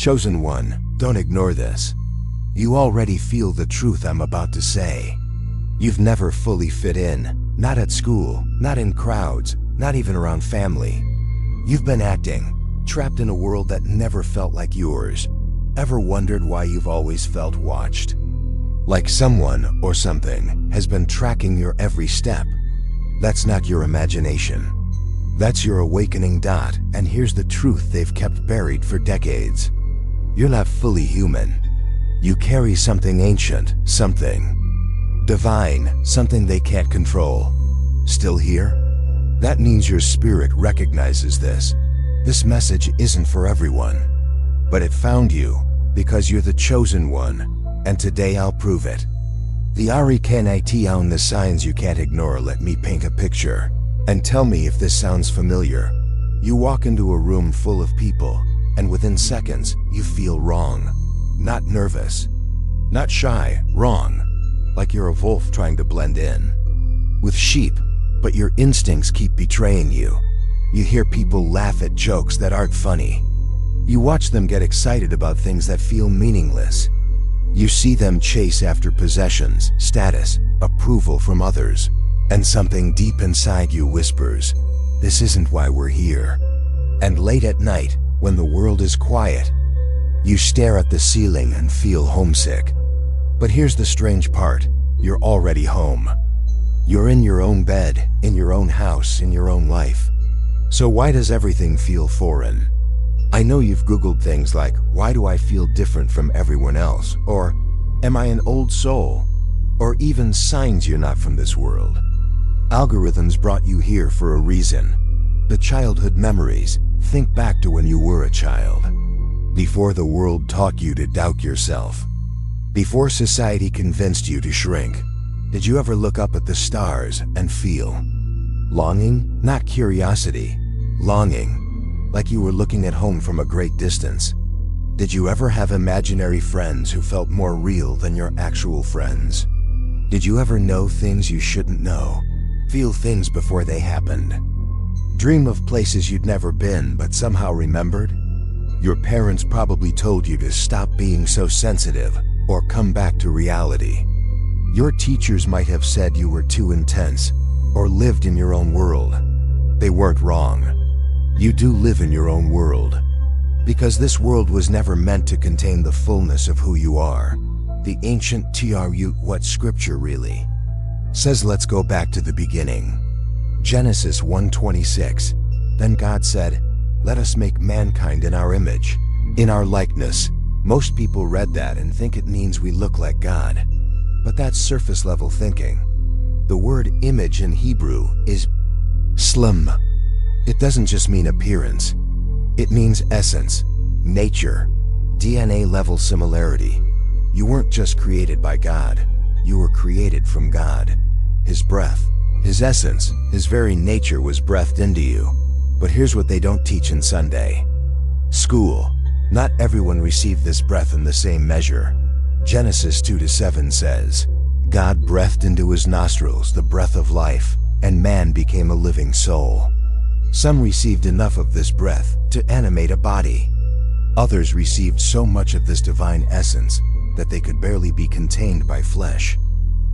Chosen one, don't ignore this. You already feel the truth I'm about to say. You've never fully fit in, not at school, not in crowds, not even around family. You've been acting, trapped in a world that never felt like yours. Ever wondered why you've always felt watched? Like someone or something has been tracking your every step. That's not your imagination. That's your awakening dot, and here's the truth they've kept buried for decades. You're not fully human. You carry something ancient, something divine, something they can't control. Still here? That means your spirit recognizes this. This message isn't for everyone. But it found you because you're the chosen one, and today I'll prove it. The Arikanite on the signs you can't ignore. Let me paint a picture, and tell me if this sounds familiar. You walk into a room full of people, and within seconds, you feel wrong. Not nervous, not shy, wrong. Like you're a wolf trying to blend in with sheep, but your instincts keep betraying you. You hear people laugh at jokes that aren't funny. You watch them get excited about things that feel meaningless. You see them chase after possessions, status, approval from others, and something deep inside you whispers, "This isn't why we're here." And late at night, when the world is quiet, you stare at the ceiling and feel homesick. But here's the strange part, you're already home. You're in your own bed, in your own house, in your own life. So why does everything feel foreign? I know you've Googled things like, why do I feel different from everyone else? Or, am I an old soul? Or even signs you're not from this world. Algorithms brought you here for a reason. The childhood memories, think back to when you were a child. Before the world taught you to doubt yourself. Before society convinced you to shrink. Did you ever look up at the stars and feel longing? Not curiosity, longing. Like you were looking at home from a great distance. Did you ever have imaginary friends who felt more real than your actual friends? Did you ever know things you shouldn't know? Feel things before they happened? Dream of places you'd never been but somehow remembered? Your parents probably told you to stop being so sensitive or come back to reality. Your teachers might have said you were too intense or lived in your own world. They weren't wrong. You do live in your own world. Because this world was never meant to contain the fullness of who you are. The ancient TRU, what scripture really says. Let's go back to the beginning. Genesis 1:26. Then God said, "Let us make mankind in our image, in our likeness." Most people read that and think it means we look like God. But that's surface level thinking. The word image in Hebrew is slim. It doesn't just mean appearance. It means essence, nature, DNA level similarity. You weren't just created by God. You were created from God. His breath, His essence, His very nature was breathed into you. But here's what they don't teach in Sunday school. Not everyone received this breath in the same measure. Genesis 2:7 says, God breathed into his nostrils the breath of life, and man became a living soul. Some received enough of this breath to animate a body. Others received so much of this divine essence that they could barely be contained by flesh.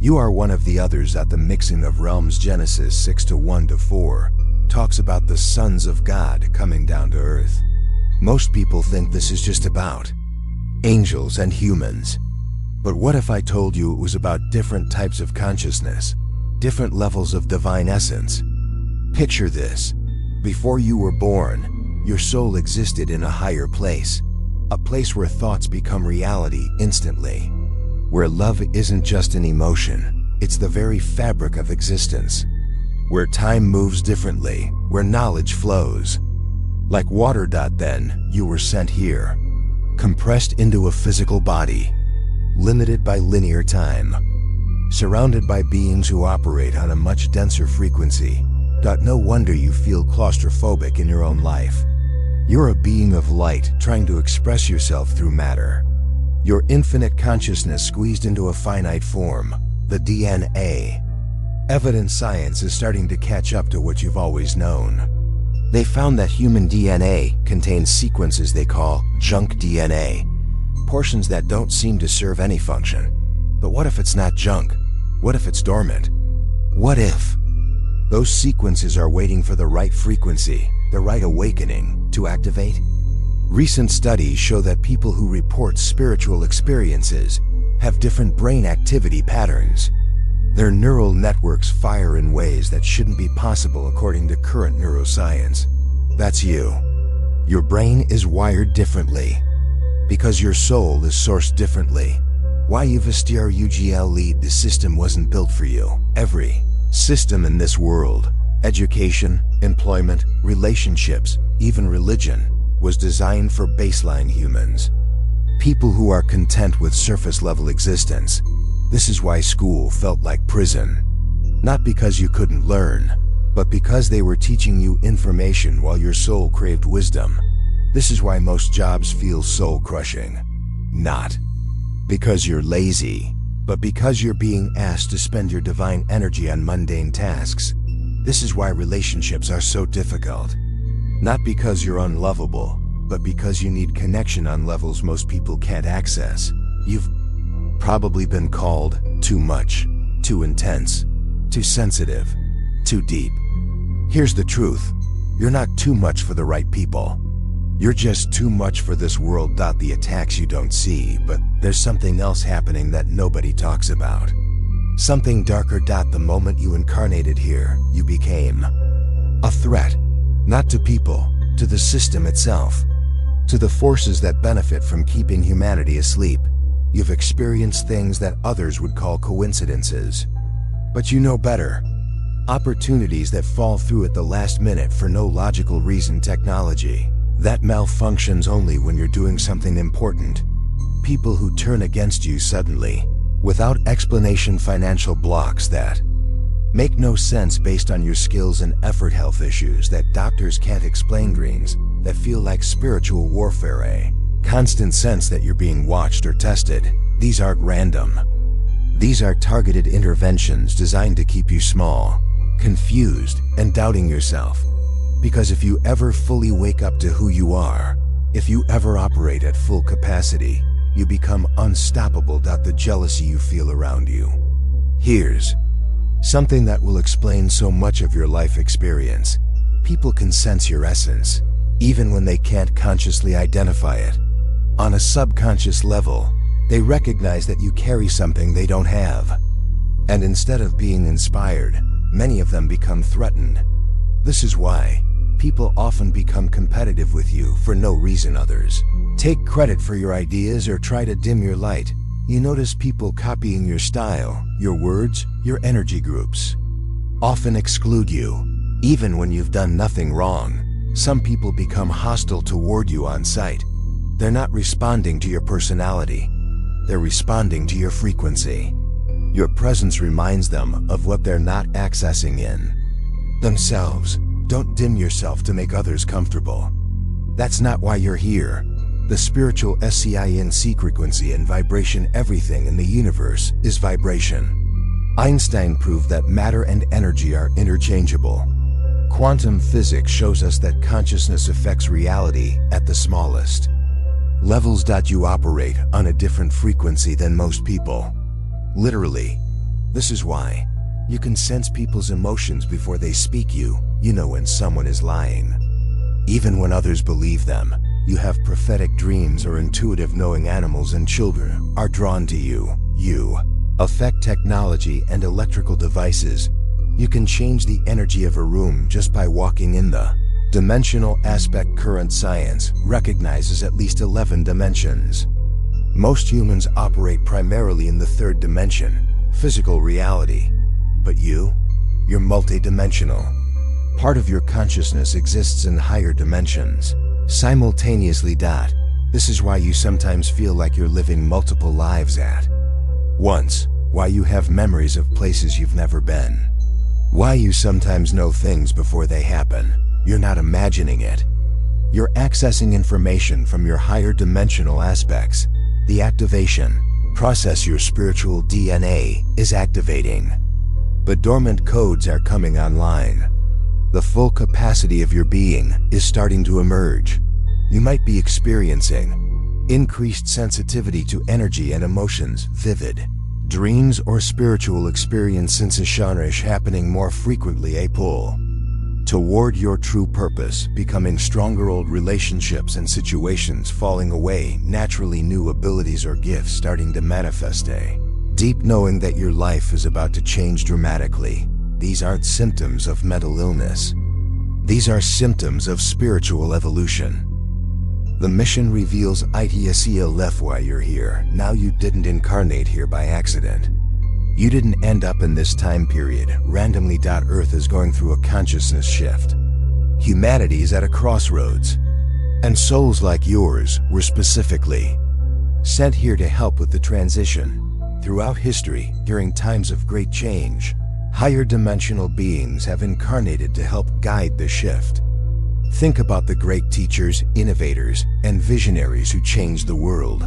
You are one of the others at the mixing of realms. Genesis 6:1-4 talks about the sons of God coming down to earth. Most people think this is just about angels and humans. But what if I told you it was about different types of consciousness, different levels of divine essence? Picture this. Before you were born, your soul existed in a higher place, a place where thoughts become reality instantly, where love isn't just an emotion, it's the very fabric of existence, where time moves differently, where knowledge flows. Like water. Then you were sent here, compressed into a physical body, limited by linear time, surrounded by beings who operate on a much denser frequency. No wonder you feel claustrophobic in your own life. You're a being of light trying to express yourself through matter. Your infinite consciousness squeezed into a finite form, the DNA. Evidence science is starting to catch up to what you've always known. They found that human DNA contains sequences they call junk DNA, portions that don't seem to serve any function. But what if it's not junk? What if it's dormant? What if those sequences are waiting for the right frequency, the right awakening to activate? Recent studies show that people who report spiritual experiences have different brain activity patterns. Their neural networks fire in ways that shouldn't be possible according to current neuroscience. That's you. Your brain is wired differently because your soul is sourced differently. Why you vestiaur lead, the system wasn't built for you. Every system in this world, education, employment, relationships, even religion, was designed for baseline humans. People who are content with surface-level existence. This is why school felt like prison. Not because you couldn't learn, but because they were teaching you information while your soul craved wisdom. This is why most jobs feel soul-crushing. Not because you're lazy, but because you're being asked to spend your divine energy on mundane tasks. This is why relationships are so difficult. Not because you're unlovable, but because you need connection on levels most people can't access. You've probably been called too much, too intense, too sensitive, too deep. Here's the truth. You're not too much for the right people. You're just too much for this world. The attacks you don't see, but there's something else happening that nobody talks about. Something darker. The moment you incarnated here, you became a threat. Not to people, to the system itself, to the forces that benefit from keeping humanity asleep. You've experienced things that others would call coincidences. But you know better. Opportunities that fall through at the last minute for no logical reason. Technology that malfunctions only when you're doing something important. People who turn against you suddenly, without explanation. Financial blocks that make no sense based on your skills and effort. Health issues that doctors can't explain. Dreams that feel like spiritual warfare. A constant sense that you're being watched or tested. These aren't random. These are targeted interventions designed to keep you small, confused, and doubting yourself. Because if you ever fully wake up to who you are, if you ever operate at full capacity, you become unstoppable. The jealousy you feel around you. Here's something that will explain so much of your life experience. People can sense your essence, even when they can't consciously identify it. On a subconscious level, they recognize that you carry something they don't have. And instead of being inspired, many of them become threatened. This is why people often become competitive with you for no reason. Others take credit for your ideas or try to dim your light. You notice people copying your style, your words, your energy. Groups often exclude you, even when you've done nothing wrong. Some people become hostile toward you on sight. They're not responding to your personality. They're responding to your frequency. Your presence reminds them of what they're not accessing in themselves. Don't dim yourself to make others comfortable. That's not why you're here. The spiritual SCINC frequency and vibration. Everything in the universe is vibration. Einstein proved that matter and energy are interchangeable. Quantum physics shows us that consciousness affects reality at the smallest levels. You operate on a different frequency than most people. Literally. This is why you can sense people's emotions before they speak. You know when someone is lying. Even when others believe them. You have prophetic dreams or intuitive knowing. Animals and children are drawn to you. You affect technology and electrical devices. You can change the energy of a room just by walking in the dimensional aspect. Current science recognizes at least 11 dimensions. Most humans operate primarily in the third dimension, physical reality. But you're multidimensional. Part of your consciousness exists in higher dimensions, simultaneously. This is why you sometimes feel like you're living multiple lives at once, why you have memories of places you've never been, why you sometimes know things before they happen. You're not imagining it. You're accessing information from your higher dimensional aspects. The activation process your spiritual DNA is activating. But dormant codes are coming online. The full capacity of your being is starting to emerge. You might be experiencing increased sensitivity to energy and emotions, vivid dreams or spiritual experience sensation happening more frequently, a pull toward your true purpose, becoming stronger, old relationships and situations falling away, naturally new abilities or gifts starting to manifest, a deep knowing that your life is about to change dramatically. These aren't symptoms of mental illness. These are symptoms of spiritual evolution. The mission reveals itself why you're here. Now, you didn't incarnate here by accident. You didn't end up in this time period randomly. Earth is going through a consciousness shift. Humanity is at a crossroads. And souls like yours were specifically sent here to help with the transition. Throughout history, during times of great change, higher dimensional beings have incarnated to help guide the shift. Think about the great teachers, innovators, and visionaries who changed the world.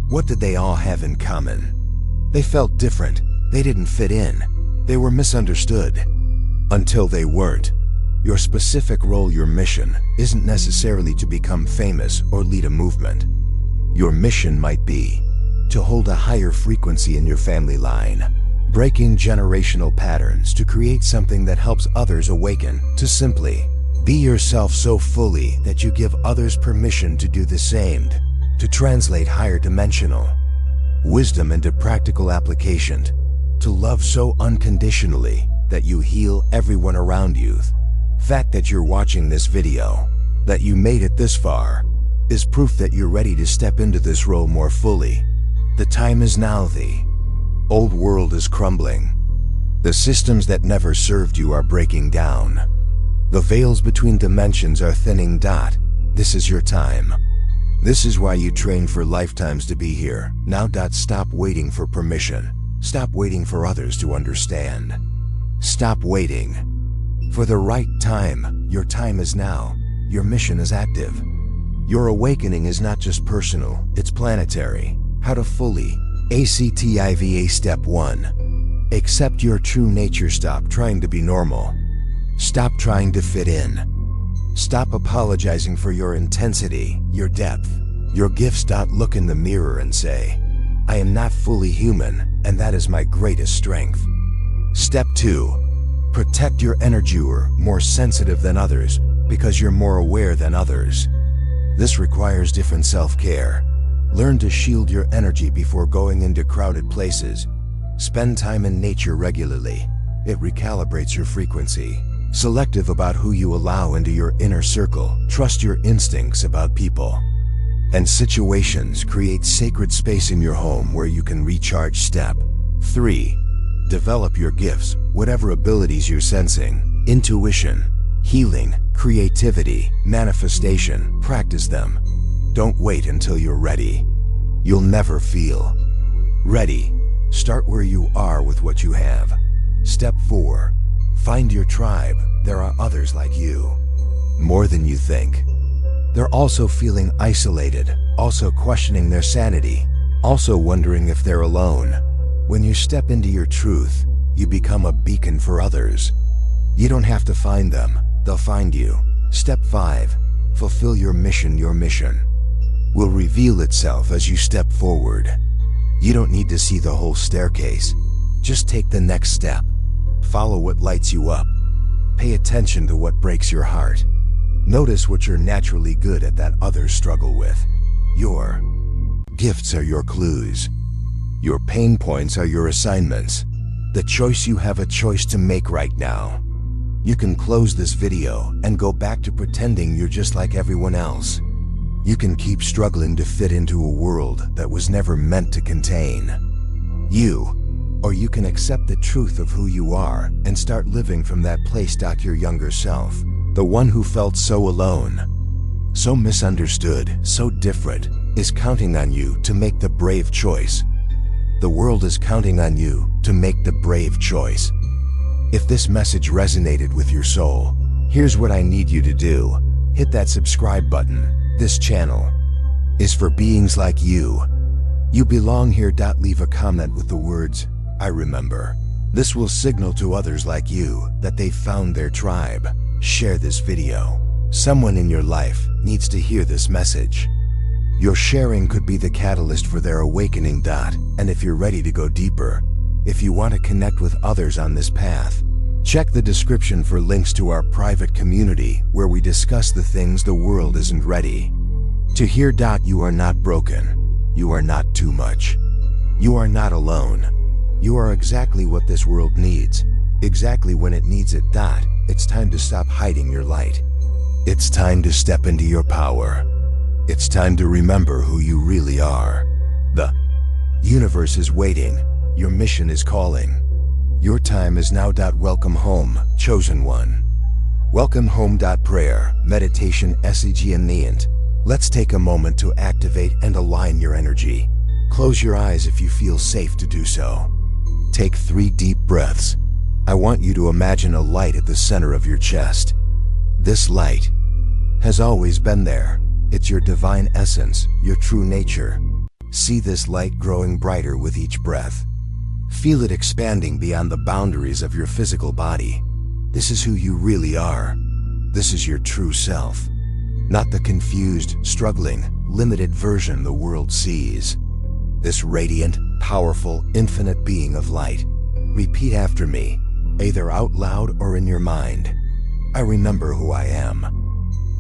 What did they all have in common? They felt different. They didn't fit in. They were misunderstood. Until they weren't. Your specific role, your mission, isn't necessarily to become famous or lead a movement. Your mission might be to hold a higher frequency in your family line, breaking generational patterns to create something that helps others awaken, to simply be yourself so fully that you give others permission to do the same, to translate higher dimensional wisdom into practical application, to love so unconditionally that you heal everyone around you. Fact that you're watching this video, that you made it this far, is proof that you're ready to step into this role more fully. The time is now. The old world is crumbling. The systems that never served you are breaking down. The veils between dimensions are thinning. This is your time. This is why you train for lifetimes to be here. Now. Stop waiting for permission. Stop waiting for others to understand. Stop waiting for the right time. Your time is now. Your mission is active. Your awakening is not just personal, it's planetary. How to fully ACTIVA. Step 1. Accept your true nature. Stop trying to be normal. Stop trying to fit in. Stop apologizing for your intensity, your depth, your gifts. Look in the mirror and say, I am not fully human, and that is my greatest strength. Step 2. Protect your energy. You're more sensitive than others because you're more aware than others. This requires different self-care. Learn to shield your energy before going into crowded places. Spend time in nature regularly. It recalibrates your frequency. Selective about who you allow into your inner circle. Trust your instincts about people and situations. Create sacred space in your home where you can recharge. Step 3. Develop your gifts, whatever abilities you're sensing, intuition, healing, creativity, manifestation. Practice them. Don't wait until you're ready. You'll never feel ready. Start where you are with what you have. Step 4. Find your tribe. There are others like you. More than you think. They're also feeling isolated, also questioning their sanity, also wondering if they're alone. When you step into your truth, you become a beacon for others. You don't have to find them, they'll find you. Step 5. Fulfill your mission. Your mission will reveal itself as you step forward. You don't need to see the whole staircase. Just take the next step. Follow what lights you up. Pay attention to what breaks your heart. Notice what you're naturally good at that others struggle with. Your gifts are your clues. Your pain points are your assignments. The choice you have a choice to make right now. You can close this video and go back to pretending you're just like everyone else. You can keep struggling to fit into a world that was never meant to contain you. Or you can accept the truth of who you are and start living from that place. Your younger self, the one who felt so alone, so misunderstood, so different, is counting on you to make the brave choice. The world is counting on you to make the brave choice. If this message resonated with your soul, here's what I need you to do. Hit that subscribe button. This channel is for beings like you. You belong here. Leave a comment with the words, I remember. This will signal to others like you that they've found their tribe. Share this video. Someone in your life needs to hear this message. Your sharing could be the catalyst for their awakening. And if you're ready to go deeper, if you want to connect with others on this path, check the description for links to our private community where we discuss the things the world isn't ready to hear. You are not broken. You are not too much. You are not alone. You are exactly what this world needs, exactly when it needs it. It's time to stop hiding your light. It's time to step into your power. It's time to remember who you really are. The universe is waiting. Your mission is calling. Your time is now. Welcome home, chosen one. Welcome home. Prayer, meditation, SEG and Neant. Let's take a moment to activate and align your energy. Close your eyes if you feel safe to do so. Take 3 deep breaths. I want you to imagine a light at the center of your chest. This light has always been there. It's your divine essence, your true nature. See this light growing brighter with each breath. Feel it expanding beyond the boundaries of your physical body. This is who you really are. This is your true self, not the confused, struggling, limited version the world sees. This radiant, powerful, infinite being of light. Repeat after me, either out loud or in your mind. I remember who I am.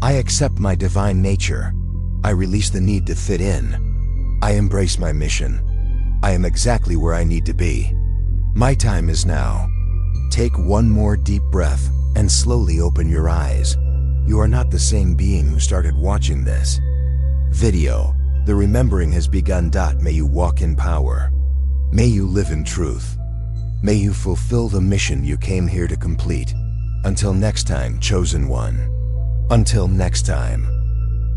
I accept my divine nature. I release the need to fit in. I embrace my mission. I am exactly where I need to be. My time is now. Take one more deep breath and slowly open your eyes. You are not the same being who started watching this video. The remembering has begun. May you walk in power. May you live in truth. May you fulfill the mission you came here to complete. Until next time, chosen one. Until next time.